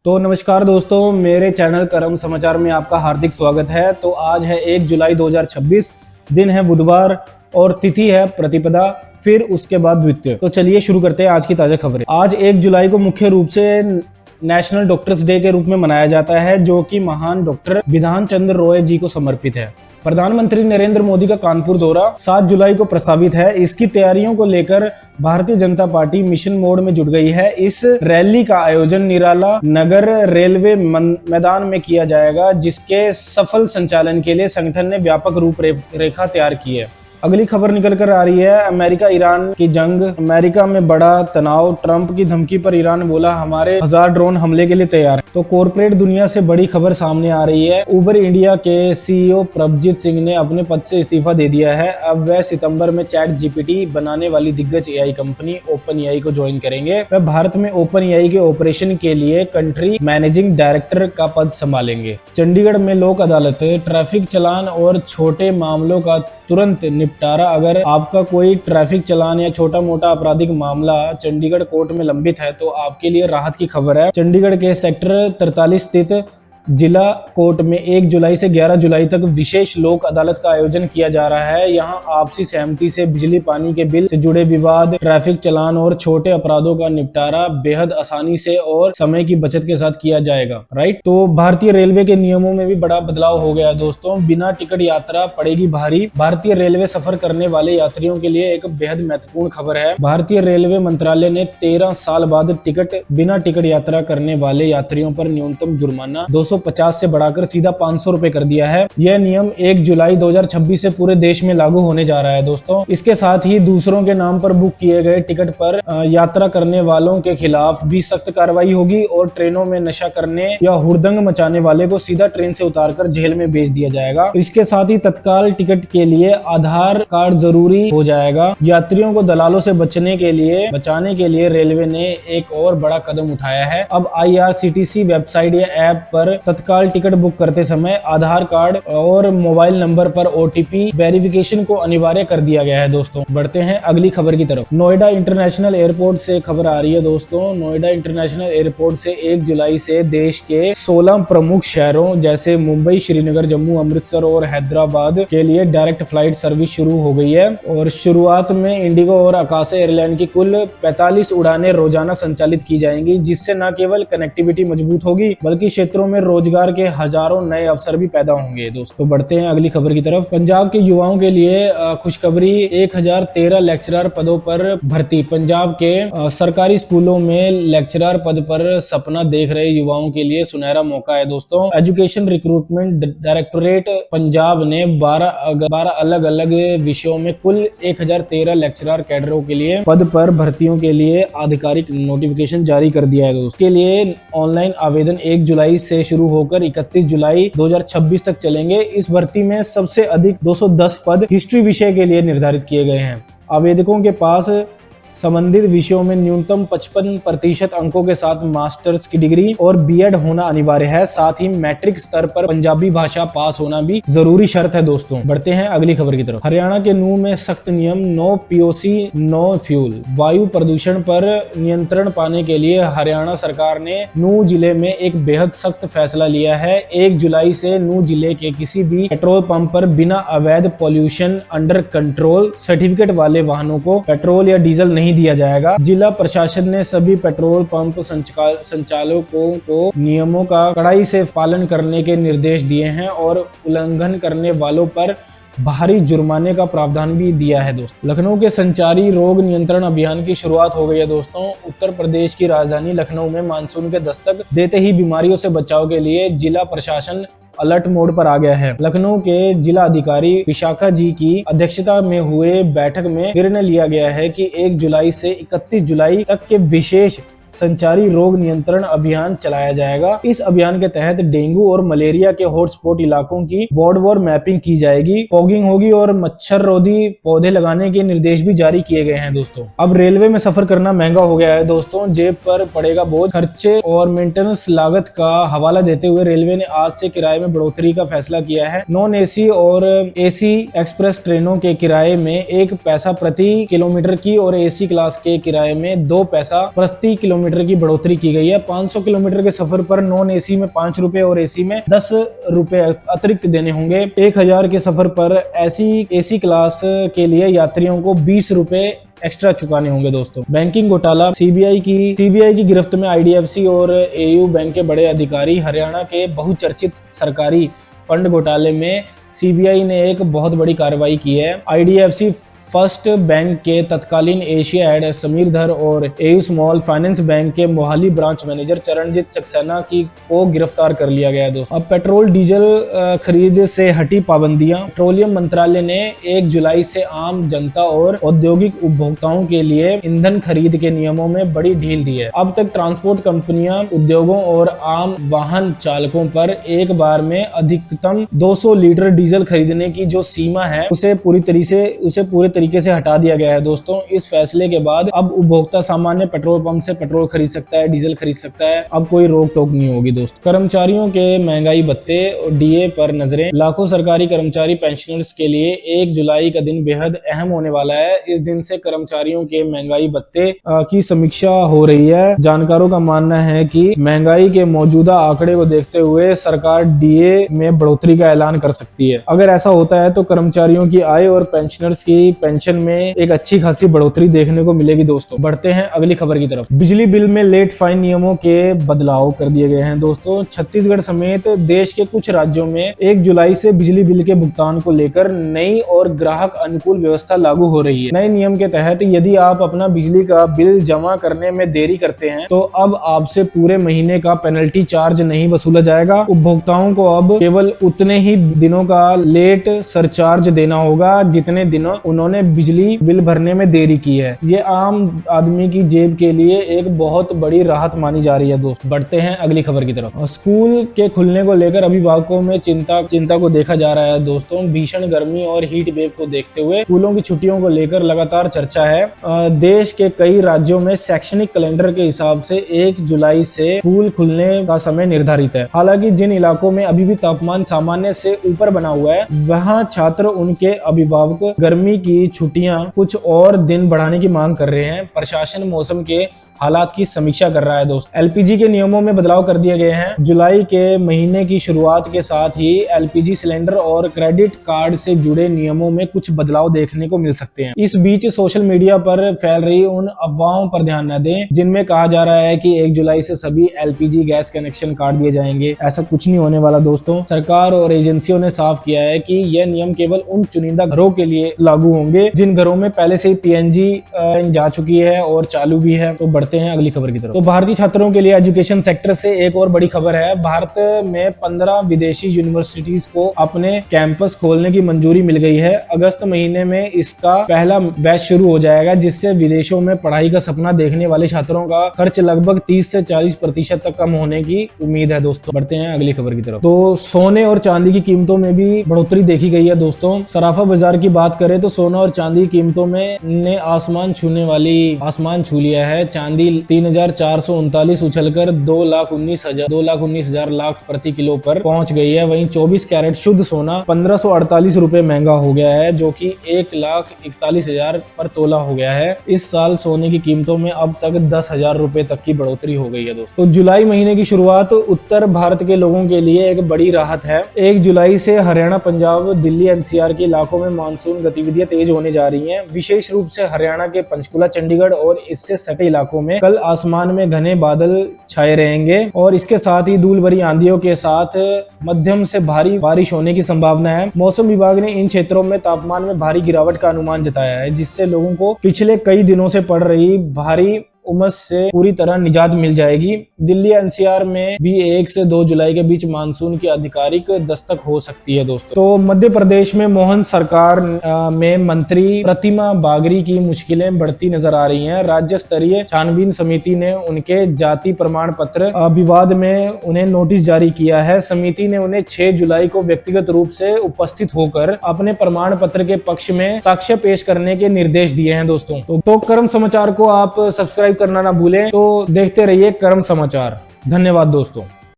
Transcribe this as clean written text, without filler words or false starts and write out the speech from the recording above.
तो नमस्कार दोस्तों, मेरे चैनल करम समाचार में आपका हार्दिक स्वागत है। तो आज है 1 जुलाई 2026, दिन है बुधवार और तिथि है प्रतिपदा, फिर उसके बाद द्वितीय। तो चलिए शुरू करते हैं आज की ताजा खबरें। आज 1 जुलाई को मुख्य रूप से नेशनल डॉक्टर्स डे के रूप में मनाया जाता है, जो कि महान डॉक्टर बिधान चंद्र रॉय जी को समर्पित है। प्रधानमंत्री नरेंद्र मोदी का कानपुर दौरा 7 जुलाई को प्रस्तावित है। इसकी तैयारियों को लेकर Bharatiya Janata party mission mode में जुट गई है। इस रैली का आयोजन निराला नगर रेलवे मैदान में किया जाएगा, जिसके सफल संचालन के लिए संगठन ने व्यापक रूपरेखा तैयार की है। अगली खबर निकल कर आ रही है अमेरिका ईरान की जंग, अमेरिका में बड़ा तनाव, ट्रंप की धमकी पर ईरान बोला हमारे 1000 ड्रोन हमले के लिए तैयार है। तो कॉर्पोरेट दुनिया से बड़ी खबर सामने आ रही है। उबर इंडिया के सीईओ प्रभजीत सिंह ने अपने पद से इस्तीफा दे दिया है। अब वह सितंबर में चैट जीपीटी बनाने वाली दिग्गज एआई कंपनी ओपन एआई को ज्वाइन करेंगे। वह भारत में ओपन एआई के ऑपरेशन के लिए कंट्री मैनेजिंग डायरेक्टर का पद संभालेंगे। चंडीगढ़ में लोक अदालत, ट्रैफिक चालान और छोटे मामलों का तुरंत निपटारा। अगर आपका कोई ट्रैफिक चालान या छोटा मोटा आपराधिक मामला चंडीगढ़ कोर्ट में लंबित है तो आपके लिए राहत की खबर है। चंडीगढ़ के सेक्टर 43 स्थित जिला कोर्ट में 1 जुलाई से 11 जुलाई तक विशेष लोक अदालत का आयोजन किया जा रहा है। यहां आपसी सहमति से बिजली पानी के बिल से जुड़े विवाद, ट्रैफिक चालान और छोटे अपराधों का निपटारा बेहद आसानी से और समय की बचत के साथ किया जाएगा। राइट। तो भारतीय रेलवे के नियमों में भी बड़ा बदलाव हो गया है दोस्तों। बिना टिकट यात्रा पड़ेगी भारी। भारतीय रेलवे सफर करने वाले यात्रियों के लिए एक बेहद महत्वपूर्ण खबर है। भारतीय रेलवे मंत्रालय ने 13 साल बाद बिना टिकट यात्रा करने वाले यात्रियों पर न्यूनतम जुर्माना 250 से बढ़ाकर सीधा 500 रुपए कर दिया है। यह नियम 1 जुलाई 2026 से पूरे देश में लागू होने जा रहा है दोस्तों। इसके साथ ही दूसरों के नाम पर बुक किए गए टिकट पर यात्रा करने वालों के खिलाफ भी सख्त कार्रवाई होगी और ट्रेनों में नशा करने या हुड़दंग मचाने वाले को सीधा ट्रेन से उतारकर जेल में भेज दिया जाएगा। इसके साथ ही तत्काल टिकट के लिए आधार कार्ड जरूरी हो जाएगा। यात्रियों को दलालों से बचाने के लिए रेलवे ने एक और बड़ा कदम उठाया है। अब IRCTC वेबसाइट या ऐप पर तत्काल टिकट बुक करते समय आधार कार्ड और मोबाइल नंबर पर OTP वेरिफिकेशन को अनिवार्य कर दिया गया है दोस्तों। बढ़ते हैं अगली खबर की तरफ। नोएडा इंटरनेशनल एयरपोर्ट से खबर आ रही है दोस्तों। नोएडा इंटरनेशनल एयरपोर्ट से 1 जुलाई से देश के 16 प्रमुख शहरों जैसे मुंबई, श्रीनगर, जम्मू, अमृतसर और हैदराबाद के लिए डायरेक्ट फ्लाइट सर्विस शुरू हो गई है। और शुरुआत में इंडिगो और आकाशा एयरलाइन की कुल 45 उड़ानें रोजाना संचालित की जाएंगी, जिससे न केवल कनेक्टिविटी मजबूत होगी बल्कि क्षेत्रों में रोजगार के हजारों नए अवसर भी पैदा होंगे दोस्तों। बढ़ते हैं अगली खबर की तरफ। पंजाब के युवाओं के लिए खुशखबरी, 1013 लेक्चरर पदों पर भर्ती। पंजाब के सरकारी स्कूलों में लेक्चरर पद पर सपना देख रहे युवाओं के लिए सुनहरा मौका है दोस्तों। एजुकेशन रिक्रूटमेंट डायरेक्टोरेट पंजाब ने 12 अलग अलग विषयों में कुल 1013 लेक्चरर कैडरों के लिए पद पर भर्तियों के लिए आधिकारिक नोटिफिकेशन जारी कर दिया है दोस्तों। इसके लिए ऑनलाइन आवेदन 1 जुलाई से शुरू होकर 31 जुलाई 2026 तक चलेंगे। इस भर्ती में सबसे अधिक 210 पद हिस्ट्री विषय के लिए निर्धारित किए गए हैं। आवेदकों के पास संबंधित विषयों में न्यूनतम 55% अंकों के साथ मास्टर्स की डिग्री और बीएड होना अनिवार्य है। साथ ही मैट्रिक स्तर पर पंजाबी भाषा पास होना भी जरूरी शर्त है दोस्तों। बढ़ते हैं अगली खबर की तरफ। हरियाणा के नूंह में सख्त नियम, नो POC नो फ्यूल। वायु प्रदूषण पर नियंत्रण पाने के लिए हरियाणा सरकार ने नूंह जिले में एक बेहद सख्त फैसला लिया है। 1 जुलाई से नूंह जिले के किसी भी पेट्रोल पंप पर बिना अवैध पॉल्यूशन अंडर कंट्रोल सर्टिफिकेट वाले वाहनों को पेट्रोल या डीजल नहीं दिया जाएगा। जिला प्रशासन ने सभी पेट्रोल पंप संचालकों को नियमों का कड़ाई से पालन करने के निर्देश दिए हैं और उल्लंघन करने वालों पर भारी जुर्माने का प्रावधान भी दिया है दोस्तों। लखनऊ के संचारी रोग नियंत्रण अभियान की शुरुआत हो गई है दोस्तों। उत्तर प्रदेश की राजधानी लखनऊ में मानसून के दस्तक देते ही बीमारियों से बचाव के लिए जिला प्रशासन अलर्ट मोड पर आ गया है। लखनऊ के जिला अधिकारी विशाखा जी की अध्यक्षता में हुए बैठक में निर्णय लिया गया है कि 1 जुलाई से 31 जुलाई तक के विशेष संचारी रोग नियंत्रण अभियान चलाया जाएगा। इस अभियान के तहत डेंगू और मलेरिया के हॉटस्पॉट इलाकों की वार्डवार मैपिंग की जाएगी, फॉगिंग होगी और मच्छर रोधी पौधे लगाने के निर्देश भी जारी किए गए हैं दोस्तों। अब रेलवे में सफर करना महंगा हो गया है दोस्तों, जेब पर पड़ेगा बोझ। खर्चे और मेंटेनेंस लागत का हवाला देते हुए रेलवे ने आज से किराए में बढ़ोतरी का फैसला किया है। नॉन AC और AC एक्सप्रेस ट्रेनों के किराए में 1 पैसा प्रति किलोमीटर की और AC क्लास के किराए में 2 पैसा प्रति किलोमीटर किलोमीटर की बढ़ोतरी की गई है। 500 किलोमीटर के सफर पर नॉन एसी में 5 रुपए और एसी में 10 रुपए अतिरिक्त देने होंगे। 1000 के सफर पर एसी क्लास के लिए यात्रियों को 20 रुपए एक्स्ट्रा चुकाने होंगे। दोस्तों, बैंकिंग घोटाला, सीबीआई की गिरफ्त में आईडीएफसी और एयू बैंक के बड़े अधिकारी। हरियाणा के बहुचर्चित सरकारी फंड घोटाले में सीबीआई ने एक बहुत बड़ी कार्रवाई की है। आईडीएफसी फर्स्ट बैंक के तत्कालीन एशिया हेड समीर धर और एयू स्मॉल फाइनेंस बैंक के मोहाली ब्रांच मैनेजर चरणजीत सक्सेना को गिरफ्तार कर लिया गया है। दोस्तों, अब पेट्रोल डीजल खरीद से हटी पाबंदियां। पेट्रोलियम मंत्रालय ने 1 जुलाई से आम जनता और औद्योगिक उपभोक्ताओं के लिए ईंधन खरीद के नियमों में बड़ी ढील दी है। अब तक ट्रांसपोर्ट कंपनियां उद्योगों और आम वाहन चालकों पर एक बार में अधिकतम 200 लीटर डीजल खरीदने की जो सीमा है उसे पूरे तरीके से हटा दिया गया है। दोस्तों, इस फैसले के बाद अब उपभोक्ता सामान्य पेट्रोल पंप से पेट्रोल खरीद सकता है, डीजल खरीद सकता है। अब कोई रोक टोक नहीं होगी। दोस्तों, कर्मचारियों के महंगाई भत्ते और डीए पर नजरें। लाखों सरकारी कर्मचारी पेंशनर्स के लिए 1 जुलाई का दिन बेहद अहम होने वाला है। इस दिन से कर्मचारियों के महंगाई भत्ते की समीक्षा हो रही है। जानकारों का मानना है कि महंगाई के मौजूदा आंकड़े को देखते हुए सरकार डीए में बढ़ोतरी का ऐलान कर सकती है। अगर ऐसा होता है तो कर्मचारियों की आय और पेंशनर्स की पेंशन में एक अच्छी खासी बढ़ोतरी देखने को मिलेगी। दोस्तों, बढ़ते हैं अगली खबर की तरफ। बिजली बिल में लेट फाइन नियमों के बदलाव कर दिए गए हैं। दोस्तों, छत्तीसगढ़ समेत देश के कुछ राज्यों में 1 जुलाई से बिजली बिल के भुगतान को लेकर नई और ग्राहक अनुकूल व्यवस्था लागू हो रही है। नए नियम के तहत यदि आप अपना बिजली का बिल जमा करने में देरी करते हैं तो अब आपसे पूरे महीने का पेनल्टी चार्ज नहीं वसूला जाएगा। उपभोक्ताओं को अब केवल उतने ही दिनों का लेट सरचार्ज देना होगा जितने दिनों उन्होंने बिजली बिल भरने में देरी की है। ये आम आदमी की जेब के लिए एक बहुत बड़ी राहत मानी जा रही है। दोस्त, बढ़ते हैं अगली खबर की तरफ। स्कूल के खुलने को लेकर अभिभावकों में चिंता को देखा जा रहा है। दोस्तों, भीषण गर्मी और हीट वेव को देखते हुए स्कूलों की छुट्टियों को लेकर लगातार चर्चा है। देश के कई राज्यों में शैक्षणिक कैलेंडर के हिसाब से 1 जुलाई से स्कूल खुलने का समय निर्धारित है। हालांकि जिन इलाकों में अभी भी तापमान सामान्य से ऊपर बना हुआ है वहां छात्र उनके अभिभावक गर्मी की छुट्टियां कुछ और दिन बढ़ाने की मांग कर रहे हैं। प्रशासन मौसम के हालात की समीक्षा कर रहा है। दोस्त, एलपीजी के नियमों में बदलाव कर दिए गए हैं। जुलाई के महीने की शुरुआत के साथ ही एलपीजी सिलेंडर और क्रेडिट कार्ड से जुड़े नियमों में कुछ बदलाव देखने को मिल सकते हैं। इस बीच सोशल मीडिया पर फैल रही उन अफवाहों पर ध्यान न दें जिनमें कहा जा रहा है कि 1 जुलाई से सभी एलपीजी गैस कनेक्शन काट दिए जाएंगे। ऐसा कुछ नहीं होने वाला। दोस्तों, सरकार और एजेंसियों ने साफ किया है कि यह नियम केवल उन चुनिंदा घरों के लिए लागू होंगे जिन घरों में पहले से ही पीएनजी जा चुकी है और चालू भी है। तो बढ़ते हैं अगली खबर की तरफ। तो भारतीय छात्रों के लिए एजुकेशन सेक्टर से एक और बड़ी खबर है। भारत में 15 विदेशी यूनिवर्सिटीज को अपने कैंपस खोलने की मंजूरी मिल गई है। अगस्त महीने में इसका पहला बैच शुरू हो जाएगा जिससे विदेशों में पढ़ाई का सपना देखने वाले छात्रों का खर्च लगभग 30 से 40% तक कम होने की उम्मीद है। दोस्तों, बढ़ते हैं अगली खबर की तरफ। तो सोने और चांदी की कीमतों में भी बढ़ोतरी देखी गई है। दोस्तों, सराफा बाजार की बात करें तो सोना और चांदी की कीमतों में ने आसमान छू लिया है। चांदी 3,439 उछलकर 2,19,000 लाख प्रति किलो पर पहुंच गई है। वहीं 24 कैरेट शुद्ध सोना 1548 रुपए महंगा हो गया है जो कि 1,41,000 पर तोला हो गया है। इस साल सोने की कीमतों में अब तक 10,000 रुपए तक की बढ़ोतरी हो गई है। दोस्तों, तो जुलाई महीने की शुरुआत उत्तर भारत के लोगों के लिए एक बड़ी राहत है। 1 जुलाई से हरियाणा, पंजाब, दिल्ली, एनसीआर के इलाकों में मानसून गतिविधियां तेज होने जा रही है। विशेष रूप से हरियाणा के पंचकुला, चंडीगढ़ और इससे सटे इलाकों में कल आसमान में घने बादल छाए रहेंगे और इसके साथ ही धूल भरी आंधियों के साथ मध्यम से भारी बारिश होने की संभावना है। मौसम विभाग ने इन क्षेत्रों में तापमान में भारी गिरावट का अनुमान जताया है जिससे लोगों को पिछले कई दिनों से पड़ रही भारी उमस से पूरी तरह निजात मिल जाएगी। दिल्ली एनसीआर में भी 1 से 2 जुलाई के बीच मानसून की आधिकारिक दस्तक हो सकती है। दोस्तों, तो मध्य प्रदेश में मोहन सरकार में मंत्री प्रतिमा बागरी की मुश्किलें बढ़ती नजर आ रही हैं। राज्य स्तरीय छानबीन समिति ने उनके जाति प्रमाण पत्र विवाद में उन्हें नोटिस जारी किया है। समिति ने उन्हें 6 जुलाई को व्यक्तिगत रूप से उपस्थित होकर अपने प्रमाण पत्र के पक्ष में साक्ष्य पेश करने के निर्देश दिए हैं। दोस्तों, तो कर्म समाचार को आप सब्सक्राइब करना ना भूलें। तो देखते रहिए कर्म समाचार। धन्यवाद दोस्तों।